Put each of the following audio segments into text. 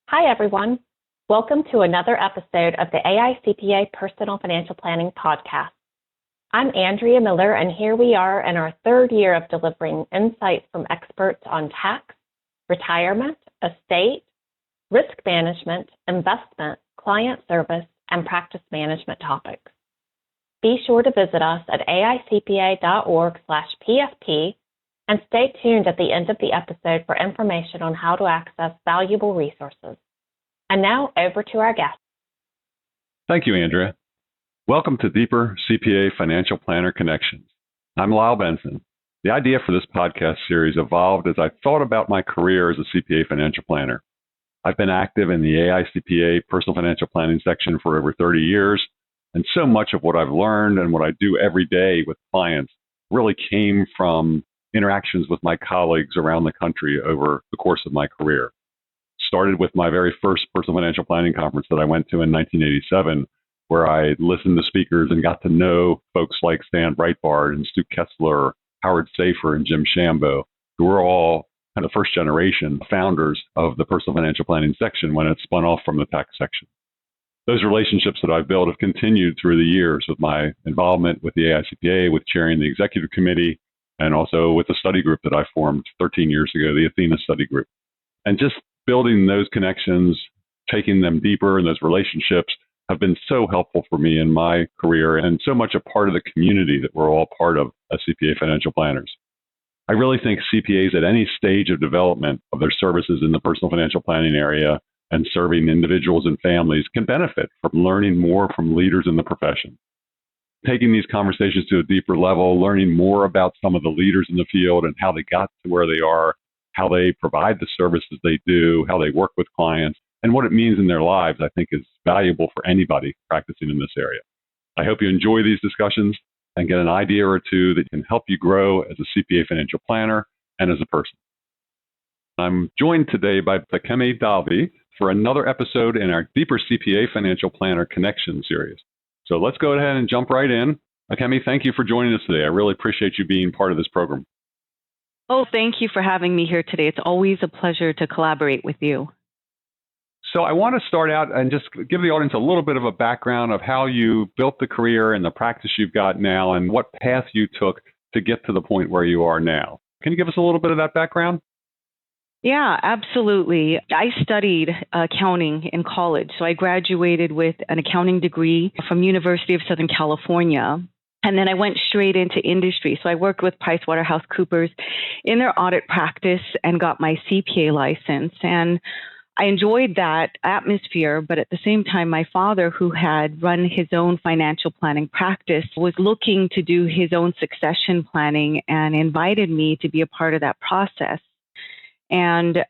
Hi, everyone. Welcome to another episode of the AI-CPA Personal Financial Planning Podcast. I'm Andrea Miller, and here we are in our third year of delivering insights from experts on tax, retirement, estate, risk management, investment, client service, and practice management topics. Be sure to visit us at aicpa.org/PFP and stay tuned at the end of the episode for information on how to access valuable resources. And now over to our guest. Thank you, Andrea. Welcome to Deeper CPA Financial Planner Connections. I'm Lyle Benson. The idea for this podcast series evolved as I thought about my career as a CPA financial planner. I've been active in the AICPA Personal Financial Planning section for over 30 years, and so much of what I've learned and what I do every day with clients really came from interactions with my colleagues around the country over the course of my career. Started with my very first personal financial planning conference that I went to in 1987, where I listened to speakers and got to know folks like Stan Breitbart and Stu Kessler, Howard Safer, and Jim Shambo, who were all kind of first generation founders of the personal financial planning section when it spun off from the tax section. Those relationships that I've built have continued through the years with my involvement with the AICPA, with chairing the executive committee, and also with the study group that I formed 13 years ago, the Athena Study Group. And just building those connections, taking them deeper, and those relationships have been so helpful for me in my career and so much a part of the community that we're all part of as CPA financial planners. I really think CPAs at any stage of development of their services in the personal financial planning area and serving individuals and families can benefit from learning more from leaders in the profession. Taking these conversations to a deeper level, learning more about some of the leaders in the field and how they got to where they are, how they provide the services they do, how they work with clients, and what it means in their lives, I think is valuable for anybody practicing in this area. I hope you enjoy these discussions and get an idea or two that can help you grow as a CPA financial planner and as a person. I'm joined today by Akemi for another episode in our Deeper CPA Financial Planner Connection series. So let's go ahead and jump right in. Akemi, thank you for joining us today. I really appreciate you being part of this program. Oh, thank you for having me here today. It's always a pleasure to collaborate with you. So I want to start out and just give the audience a little bit of a background of how you built the career and the practice you've got now and what path you took to get to the point where you are now. Can you give us a little bit of that background? Yeah, absolutely. I studied accounting in college. So I graduated with an accounting degree from University of Southern California. And then I went straight into industry. So I worked with PricewaterhouseCoopers in their audit practice and got my CPA license. And I enjoyed that atmosphere, but at the same time, my father, who had run his own financial planning practice, was looking to do his own succession planning and invited me to be a part of that process. And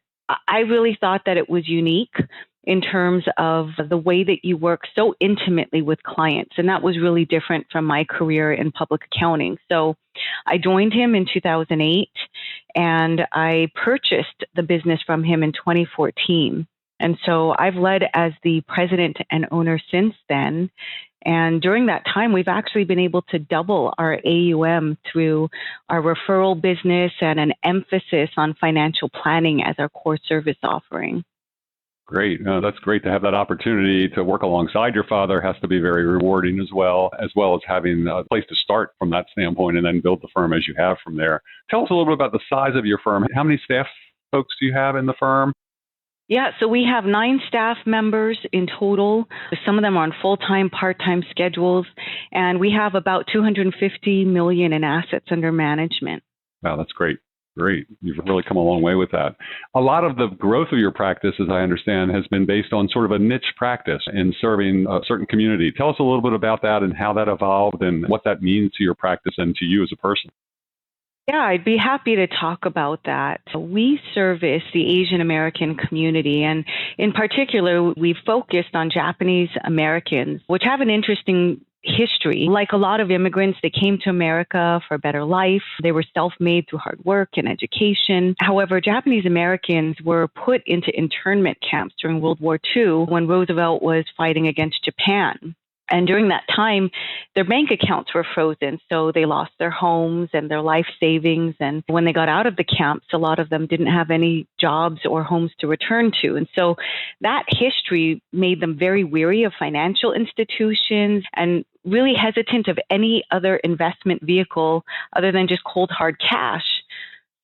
I really thought that it was unique in terms of the way that you work so intimately with clients. And that was really different from my career in public accounting. So I joined him in 2008 and I purchased the business from him in 2014. And so I've led as the president and owner since then. And during that time, we've actually been able to double our AUM through our referral business and an emphasis on financial planning as our core service offering. Great. That's great to have that opportunity to work alongside your father. Has to be very rewarding as well as having a place to start from that standpoint and then build the firm as you have from there. Tell us a little bit about the size of your firm. How many staff folks do you have in the firm? Yeah, so we have 9 staff members in total. Some of them are on full-time, part-time schedules, and we have about $250 million in assets under management. Wow, that's great. Great. You've really come a long way with that. A lot of the growth of your practice, as I understand, has been based on sort of a niche practice in serving a certain community. Tell us a little bit about that and how that evolved and what that means to your practice and to you as a person. Yeah, I'd be happy to talk about that. We service the Asian American community, and in particular, we focused on Japanese Americans, which have an interesting history. Like a lot of immigrants, they came to America for a better life. They were self-made through hard work and education. However, Japanese Americans were put into internment camps during World War II when Roosevelt was fighting against Japan. And during that time, their bank accounts were frozen. So they lost their homes and their life savings. And when they got out of the camps, a lot of them didn't have any jobs or homes to return to. And so that history made them very weary of financial institutions and really hesitant of any other investment vehicle other than just cold, hard cash.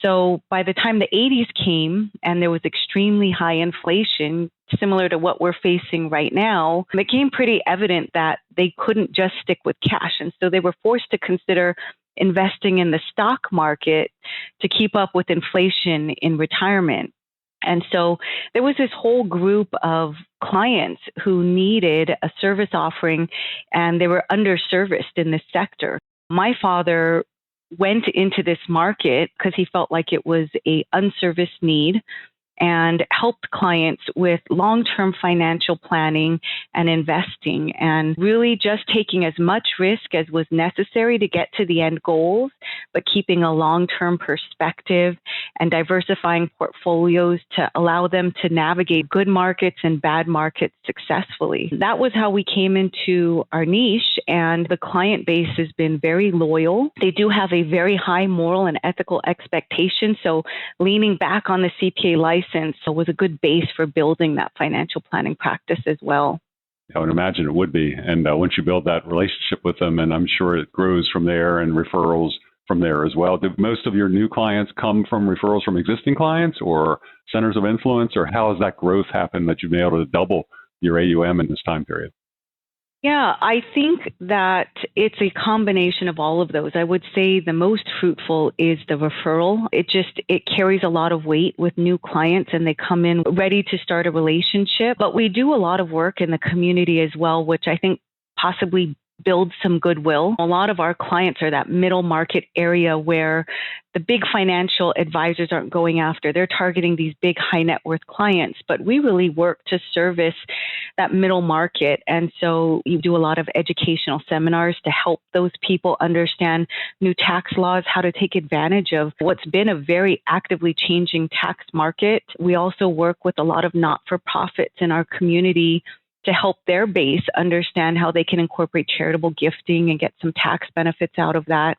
So by the time the 80s came and there was extremely high inflation, similar to what we're facing right now, it became pretty evident that they couldn't just stick with cash. And so they were forced to consider investing in the stock market to keep up with inflation in retirement. And so there was this whole group of clients who needed a service offering, and they were underserviced in this sector. My father went into this market because he felt like it was an unserviced need and helped clients with long-term financial planning and investing and really just taking as much risk as was necessary to get to the end goals, but keeping a long-term perspective and diversifying portfolios to allow them to navigate good markets and bad markets successfully. That was how we came into our niche, and the client base has been very loyal. They do have a very high moral and ethical expectation, so leaning back on the CPA license was a good base for building that financial planning practice as well. I would imagine it would be. And once you build that relationship with them, and I'm sure it grows from there and referrals from there as well. Do most of your new clients come from referrals from existing clients or centers of influence, or how has that growth happened that you've been able to double your AUM in this time period? Yeah, I think that it's a combination of all of those. I would say the most fruitful is the referral. It carries a lot of weight with new clients, and they come in ready to start a relationship. But we do a lot of work in the community as well, which I think possibly builds some goodwill. A lot of our clients are that middle market area where the big financial advisors aren't going after. They're targeting these big high net worth clients, but we really work to service that middle market. And so you do a lot of educational seminars to help those people understand new tax laws, how to take advantage of what's been a very actively changing tax market. We also work with a lot of not-for-profits in our community to help their base understand how they can incorporate charitable gifting and get some tax benefits out of that,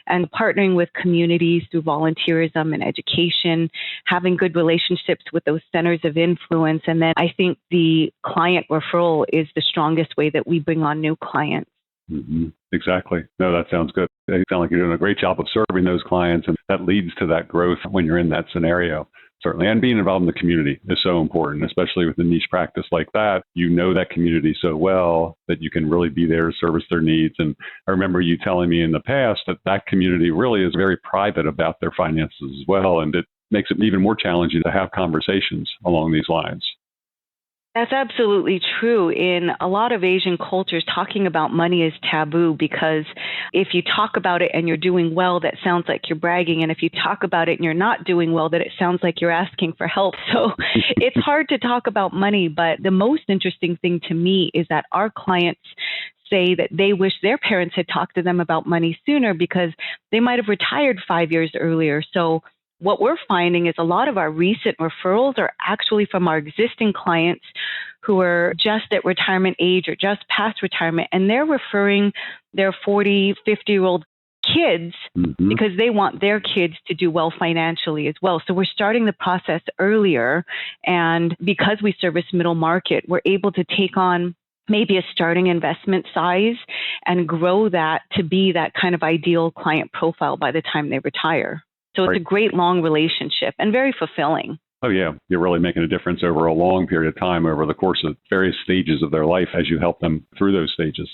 and partnering with communities through volunteerism and education, having good relationships with those centers of influence. And then I think the client referral is the strongest way that we bring on new clients. Mm-hmm. Exactly. No, that sounds good. You sound like you're doing a great job of serving those clients, and that leads to that growth when you're in that scenario. Certainly. And being involved in the community is so important, especially with a niche practice like that. You know that community so well that you can really be there to service their needs. And I remember you telling me in the past that that community really is very private about their finances as well. And it makes it even more challenging to have conversations along these lines. That's absolutely true. In a lot of Asian cultures, talking about money is taboo because if you talk about it and you're doing well, that sounds like you're bragging. And if you talk about it and you're not doing well, that it sounds like you're asking for help. So it's hard to talk about money. But the most interesting thing to me is that our clients say that they wish their parents had talked to them about money sooner because they might have retired 5 years earlier. So what we're finding is a lot of our recent referrals are actually from our existing clients who are just at retirement age or just past retirement, and they're referring their 40, 50-year-old kids because they want their kids to do well financially as well. So we're starting the process earlier, and because we service middle market, we're able to take on maybe a starting investment size and grow that to be that kind of ideal client profile by the time they retire. So it's a great long relationship and very fulfilling. Oh, yeah. You're really making a difference over a long period of time over the course of various stages of their life as you help them through those stages.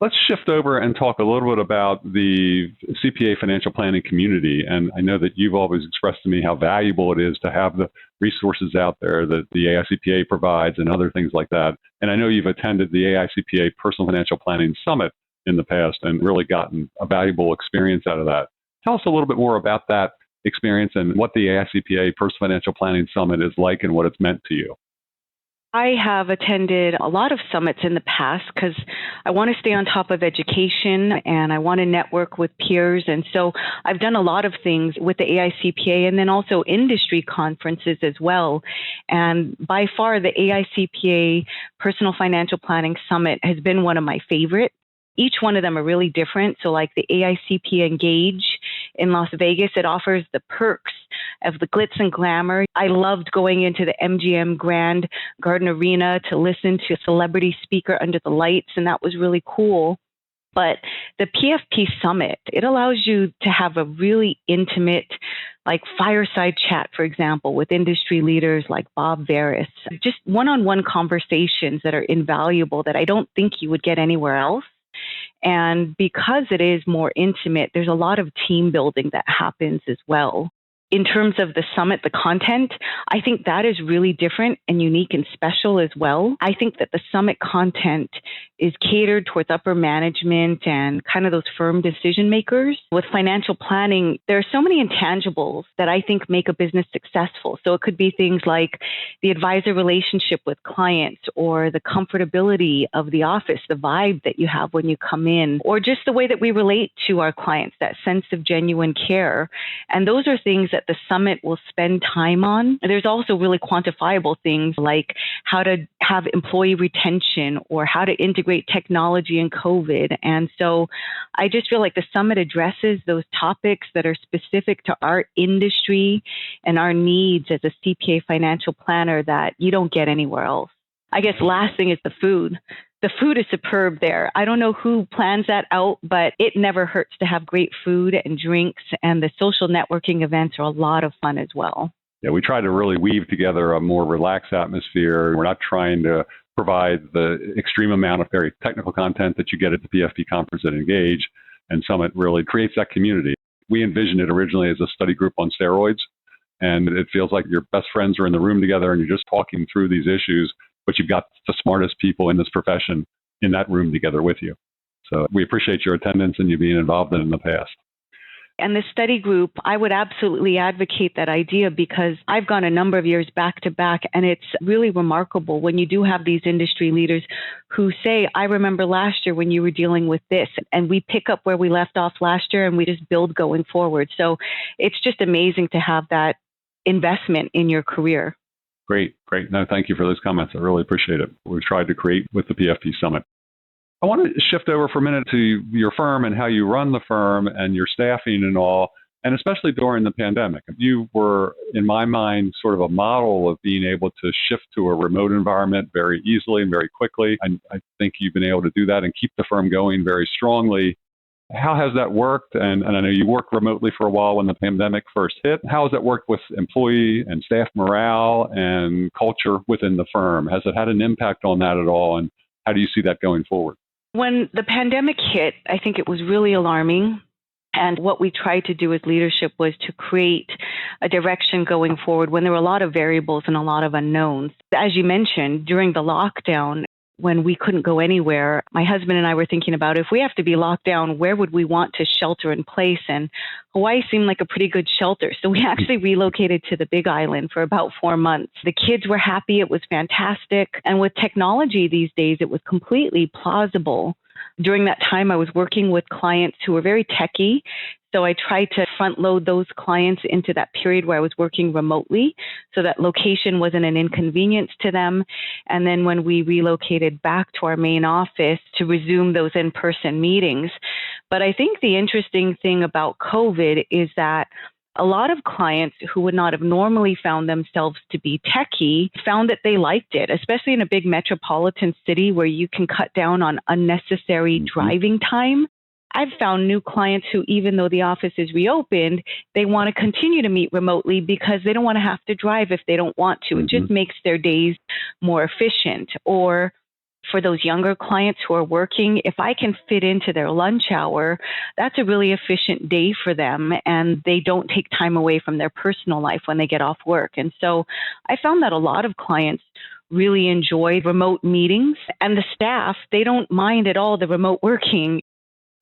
Let's shift over and talk a little bit about the CPA financial planning community. And I know that you've always expressed to me how valuable it is to have the resources out there that the AICPA provides and other things like that. And I know you've attended the AICPA Personal Financial Planning Summit in the past and really gotten a valuable experience out of that. Tell us a little bit more about that experience and what the AICPA Personal Financial Planning Summit is like and what it's meant to you. I have attended a lot of summits in the past because I want to stay on top of education and I want to network with peers. And so I've done a lot of things with the AICPA and then also industry conferences as well. And by far, the AICPA Personal Financial Planning Summit has been one of my favorites. Each one of them are really different. So like the AICPA Engage in Las Vegas, it offers the perks of the glitz and glamour. I loved going into the MGM Grand Garden Arena to listen to a celebrity speaker under the lights, and that was really cool. But the PFP Summit, it allows you to have a really intimate, like fireside chat, for example, with industry leaders like Bob Veris. Just one-on-one conversations that are invaluable that I don't think you would get anywhere else. And because it is more intimate, there's a lot of team building that happens as well. In terms of the summit, the content, I think that is really different and unique and special as well. I think that the summit content is catered towards upper management and kind of those firm decision makers. With financial planning, there are so many intangibles that I think make a business successful. So it could be things like the advisor relationship with clients or the comfortability of the office, the vibe that you have when you come in, or just the way that we relate to our clients, that sense of genuine care. And those are things that the summit will spend time on. There's also really quantifiable things like how to have employee retention or how to integrate technology in COVID. And so I just feel like the summit addresses those topics that are specific to our industry and our needs as a CPA financial planner that you don't get anywhere else. I guess last thing is the food. The food is superb there. I don't know who plans that out, but it never hurts to have great food and drinks, and the social networking events are a lot of fun as well. Yeah, we try to really weave together a more relaxed atmosphere. We're not trying to provide the extreme amount of very technical content that you get at the PFP conference at Engage, and Summit really creates that community. We envisioned it originally as a study group on steroids, and it feels like your best friends are in the room together and you're just talking through these issues, but you've got the smartest people in this profession in that room together with you. So we appreciate your attendance and you being involved in the past. And the study group, I would absolutely advocate that idea because I've gone a number of years back to back, and it's really remarkable when you do have these industry leaders who say, I remember last year when you were dealing with this, and we pick up where we left off last year and we just build going forward. So it's just amazing to have that investment in your career. Great. No, thank you for those comments. I really appreciate it. We've tried to create with the PFP Summit. I want to shift over for a minute to your firm and how you run the firm and your staffing and all, and especially during the pandemic. You were, in my mind, sort of a model of being able to shift to a remote environment very easily and very quickly. And I think you've been able to do that and keep the firm going very strongly. How has that worked? And I know you worked remotely for a while when the pandemic first hit. How has that worked with employee and staff morale and culture within the firm? Has it had an impact on that at all? And how do you see that going forward? When the pandemic hit, I think it was really alarming. And what we tried to do as leadership was to create a direction going forward when there were a lot of variables and a lot of unknowns. As you mentioned, during the lockdown, when we couldn't go anywhere, my husband and I were thinking about if we have to be locked down, where would we want to shelter in place? And Hawaii seemed like a pretty good shelter. So we actually relocated to the Big Island for about 4 months. The kids were happy. It was fantastic. And with technology these days, it was completely plausible. During that time, I was working with clients who were very techie. So I tried to front load those clients into that period where I was working remotely so that location wasn't an inconvenience to them. And then when we relocated back to our main office to resume those in-person meetings. But I think the interesting thing about COVID is that a lot of clients who would not have normally found themselves to be techie found that they liked it, especially in a big metropolitan city where you can cut down on unnecessary driving time. I've found new clients who, even though the office is reopened, they want to continue to meet remotely because they don't want to have to drive if they don't want to. It just makes their days more efficient. Or for those younger clients who are working, if I can fit into their lunch hour, that's a really efficient day for them, and they don't take time away from their personal life when they get off work. And so I found that a lot of clients really enjoy remote meetings, and the staff, they don't mind at all the remote working.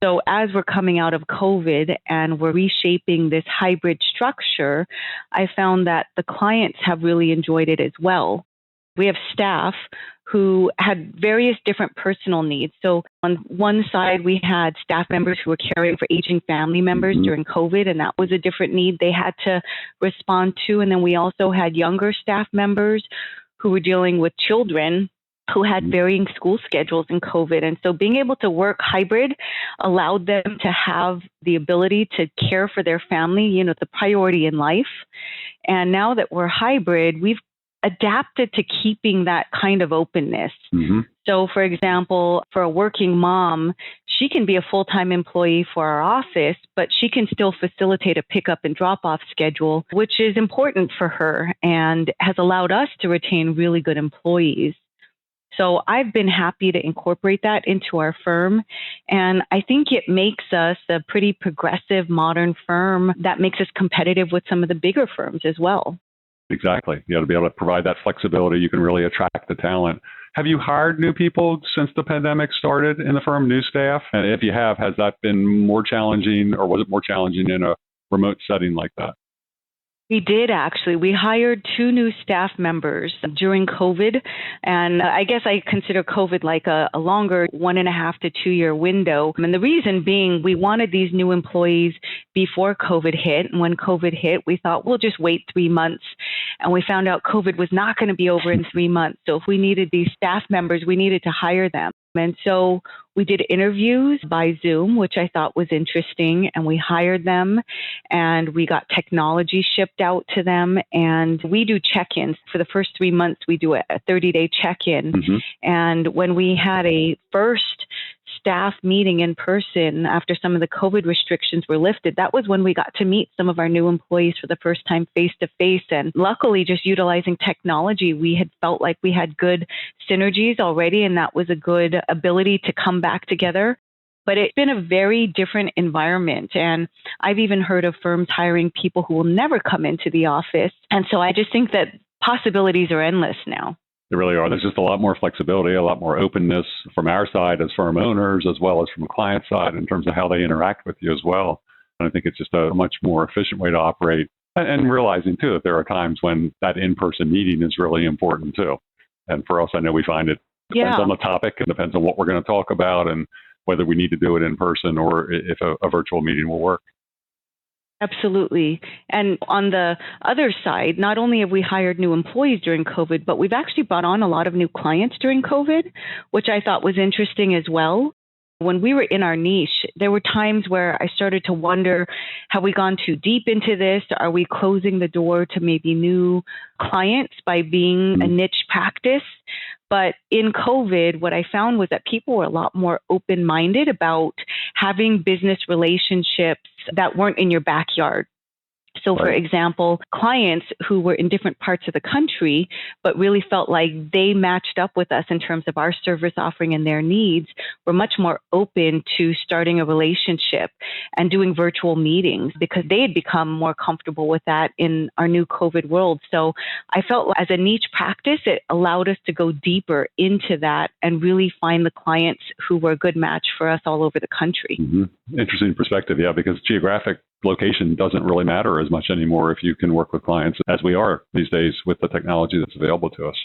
So as we're coming out of COVID and we're reshaping this hybrid structure, I found that the clients have really enjoyed it as well. We have staff who had various different personal needs. So on one side, we had staff members who were caring for aging family members during COVID, and that was a different need they had to respond to. And then we also had younger staff members who were dealing with children who had varying school schedules in COVID. And so being able to work hybrid allowed them to have the ability to care for their family, the priority in life. And now that we're hybrid, we've adapted to keeping that kind of openness. So, for example, for a working mom, she can be a full-time employee for our office, but she can still facilitate a pickup and drop-off schedule, which is important for her and has allowed us to retain really good employees. So I've been happy to incorporate that into our firm. And I think it makes us a pretty progressive, modern firm that makes us competitive with some of the bigger firms as well. Exactly. You got to be able to provide that flexibility. You can really attract the talent. Have you hired new people since the pandemic started in the firm, new staff? And if you have, has that been more challenging, or was it more challenging in a remote setting like that? We did, actually. We hired 2 new staff members during COVID. And I guess I consider COVID like a longer 1.5 to 2 year window. And the reason being, we wanted these new employees before COVID hit. And when COVID hit, we thought, we'll just wait 3 months. And we found out COVID was not going to be over in 3 months. So if we needed these staff members, we needed to hire them. And so we did interviews by Zoom, which I thought was interesting, and we hired them, and we got technology shipped out to them, and we do check-ins. For the first 3 months, we do a 30-day check-in. And when we had a first staff meeting in person after some of the COVID restrictions were lifted, that was when we got to meet some of our new employees for the first time face-to-face. And luckily, just utilizing technology, we had felt like we had good synergies already, and that was a good ability to come back together. But it's been a very different environment. And I've even heard of firms hiring people who will never come into the office. And so I just think that possibilities are endless now. There really are. There's just a lot more flexibility, a lot more openness from our side as firm owners, as well as from the client side in terms of how they interact with you as well. And I think it's just a much more efficient way to operate, and realizing, too, that there are times when that in-person meeting is really important, too. And for us, I know we find it depends on the topic, and depends on what we're going to talk about and whether we need to do it in person or if a virtual meeting will work. Absolutely. And on the other side, not only have we hired new employees during COVID, but we've actually brought on a lot of new clients during COVID, which I thought was interesting as well. When we were in our niche, there were times where I started to wonder, have we gone too deep into this? Are we closing the door to maybe new clients by being a niche practice? But in COVID, what I found was that people were a lot more open-minded about having business relationships that weren't in your backyard. So, for example, clients who were in different parts of the country, but really felt like they matched up with us in terms of our service offering and their needs, were much more open to starting a relationship and doing virtual meetings because they had become more comfortable with that in our new COVID world. So I felt as a niche practice, it allowed us to go deeper into that and really find the clients who were a good match for us all over the country. Interesting perspective, yeah, because geographic location doesn't really matter as much anymore if you can work with clients as we are these days with the technology that's available to us.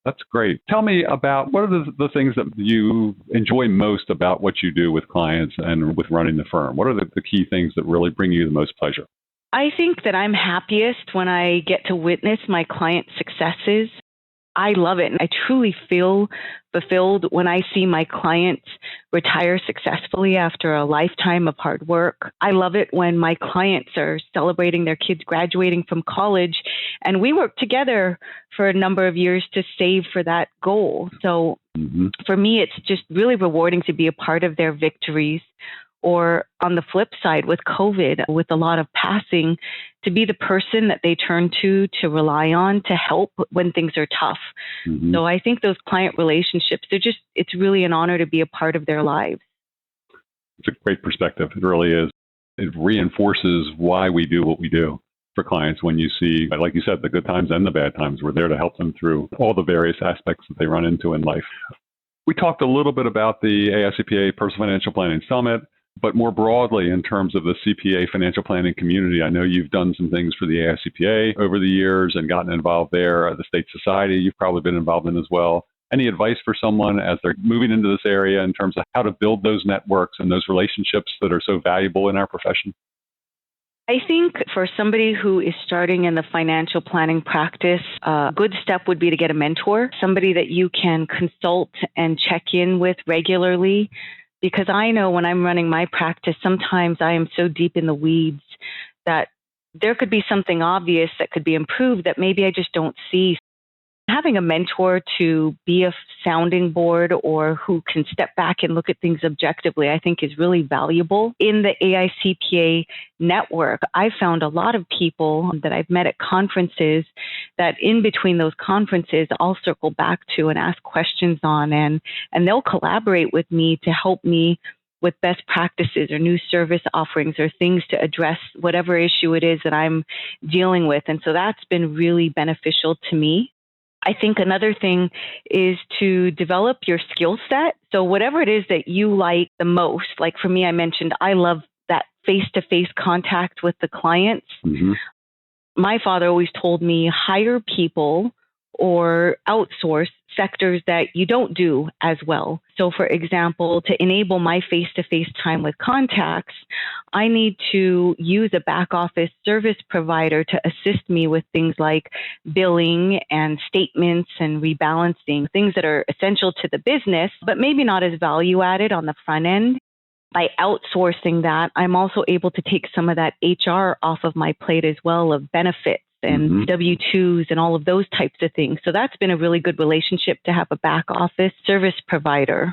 That's great. Tell me about what are the things that you enjoy most about what you do with clients and with running the firm? What are the key things that really bring you the most pleasure? I think that I'm happiest when I get to witness my clients' successes. I love it. And I truly feel fulfilled when I see my clients retire successfully after a lifetime of hard work. I love it when my clients are celebrating their kids graduating from college, and we work together for a number of years to save for that goal. So for me, it's just really rewarding to be a part of their victories. Or on the flip side, with COVID, with a lot of passing, to be the person that they turn to rely on, to help when things are tough. So I think those client relationships, it's really an honor to be a part of their lives. It's a great perspective. It really is. It reinforces why we do what we do for clients when you see, like you said, the good times and the bad times. We're there to help them through all the various aspects that they run into in life. We talked a little bit about the AICPA Personal Financial Planning Summit. But more broadly, in terms of the CPA financial planning community, I know you've done some things for the AICPA over the years and gotten involved there. The State Society, you've probably been involved in as well. Any advice for someone as they're moving into this area in terms of how to build those networks and those relationships that are so valuable in our profession? I think for somebody who is starting in the financial planning practice, a good step would be to get a mentor, somebody that you can consult and check in with regularly. Because I know when I'm running my practice, sometimes I am so deep in the weeds that there could be something obvious that could be improved that maybe I just don't see. Having a mentor to be a sounding board or who can step back and look at things objectively, I think is really valuable. In the AICPA network, I found a lot of people that I've met at conferences that in between those conferences, I'll circle back to and ask questions on, and they'll collaborate with me to help me with best practices or new service offerings or things to address whatever issue it is that I'm dealing with. And so that's been really beneficial to me. I think another thing is to develop your skill set. So whatever it is that you like the most, like for me, I mentioned I love that face-to-face contact with the clients. Mm-hmm. My father always told me hire people or outsource sectors that you don't do as well. So for example, to enable my face-to-face time with contacts, I need to use a back office service provider to assist me with things like billing and statements and rebalancing, things that are essential to the business, but maybe not as value added on the front end. By outsourcing that, I'm also able to take some of that HR off of my plate as well, of benefits and W-2s and all of those types of things. So that's been a really good relationship to have a back office service provider.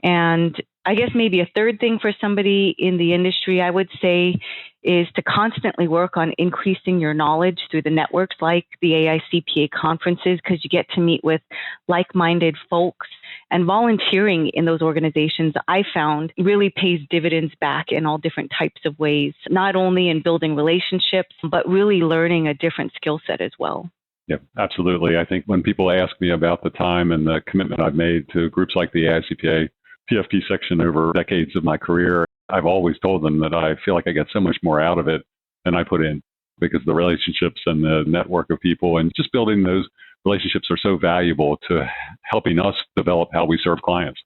And I guess maybe a third thing for somebody in the industry, I would say, is to constantly work on increasing your knowledge through the networks like the AICPA conferences, because you get to meet with like-minded folks. And volunteering in those organizations, I found, really pays dividends back in all different types of ways, not only in building relationships, but really learning a different skill set as well. Yeah, absolutely. I think when people ask me about the time and the commitment I've made to groups like the AICPA, PFP Section over decades of my career, I've always told them that I feel like I get so much more out of it than I put in, because the relationships and the network of people and just building those relationships are so valuable to helping us develop how we serve clients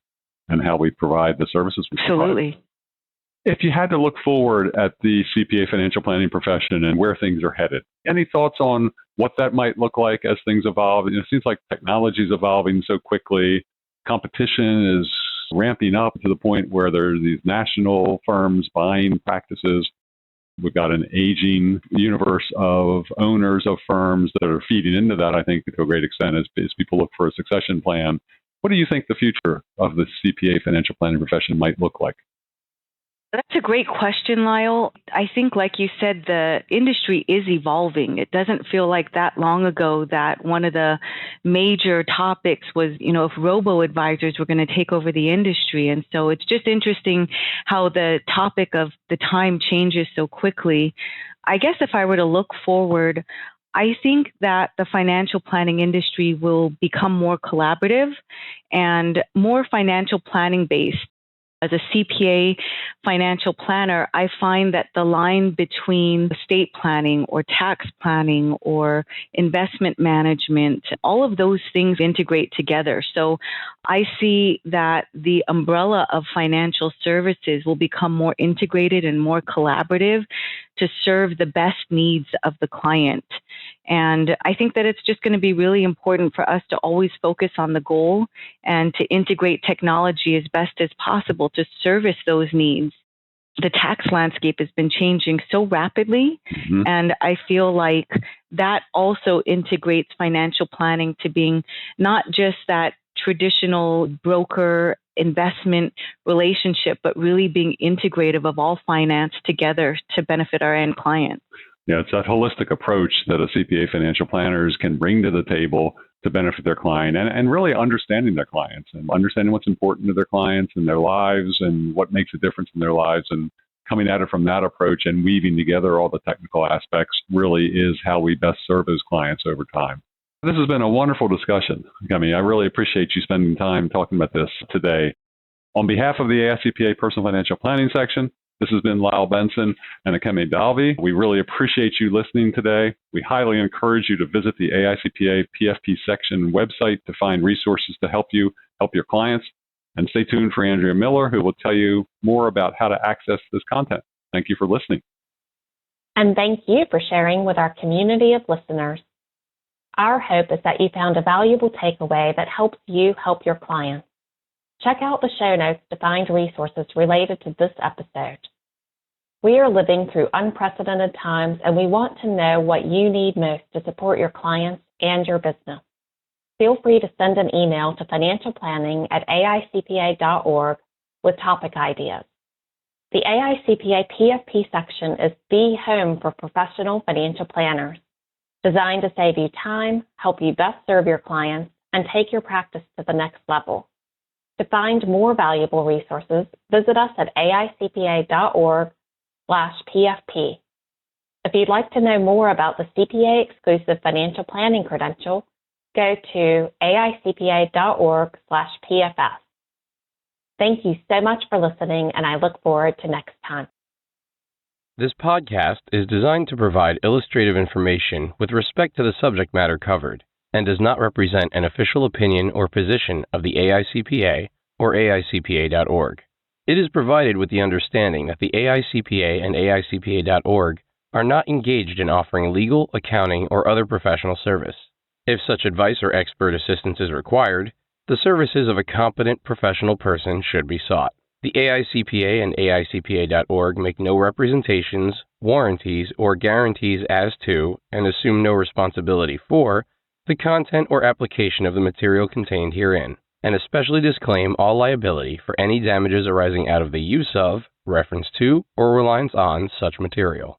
and how we provide the services we provide. Absolutely. If you had to look forward at the CPA financial planning profession and where things are headed, any thoughts on what that might look like as things evolve? It seems like technology is evolving so quickly. Competition is ramping up to the point where there are these national firms buying practices. We've got an aging universe of owners of firms that are feeding into that, I think, to a great extent, as people look for a succession plan. What do you think the future of the CPA financial planning profession might look like? That's a great question, Lyle. I think, like you said, the industry is evolving. It doesn't feel like that long ago that one of the major topics was, if robo-advisors were going to take over the industry. And so it's just interesting how the topic of the time changes so quickly. I guess if I were to look forward, I think that the financial planning industry will become more collaborative and more financial planning based. As a CPA financial planner, I find that the line between estate planning or tax planning or investment management, all of those things integrate together. So I see that the umbrella of financial services will become more integrated and more collaborative to serve the best needs of the client. And I think that it's just going to be really important for us to always focus on the goal and to integrate technology as best as possible to service those needs. The tax landscape has been changing so rapidly, and I feel like that also integrates financial planning to being not just that traditional broker investment relationship, but really being integrative of all finance together to benefit our end client. Yeah, it's that holistic approach that a CPA financial planners can bring to the table to benefit their client, and really understanding their clients and understanding what's important to their clients and their lives and what makes a difference in their lives, and coming at it from that approach and weaving together all the technical aspects really is how we best serve those clients over time. This has been a wonderful discussion, Akemi. I really appreciate you spending time talking about this today. On behalf of the AICPA Personal Financial Planning Section, this has been Lyle Benson and Akemi Dalby. We really appreciate you listening today. We highly encourage you to visit the AICPA PFP Section website to find resources to help you help your clients. And stay tuned for Andrea Miller, who will tell you more about how to access this content. Thank you for listening. And thank you for sharing with our community of listeners. Our hope is that you found a valuable takeaway that helps you help your clients. Check out the show notes to find resources related to this episode. We are living through unprecedented times, and we want to know what you need most to support your clients and your business. Feel free to send an email to financialplanning@aicpa.org with topic ideas. The AICPA PFP section is the home for professional financial planners, designed to save you time, help you best serve your clients, and take your practice to the next level. To find more valuable resources, visit us at aicpa.org/PFP. If you'd like to know more about the CPA exclusive financial planning credential, go to aicpa.org/PFS. Thank you so much for listening, and I look forward to next time. This podcast is designed to provide illustrative information with respect to the subject matter covered and does not represent an official opinion or position of the AICPA or AICPA.org. It is provided with the understanding that the AICPA and AICPA.org are not engaged in offering legal, accounting, or other professional service. If such advice or expert assistance is required, the services of a competent professional person should be sought. The AICPA and AICPA.org make no representations, warranties, or guarantees as to, and assume no responsibility for, the content or application of the material contained herein, and especially disclaim all liability for any damages arising out of the use of, reference to, or reliance on such material.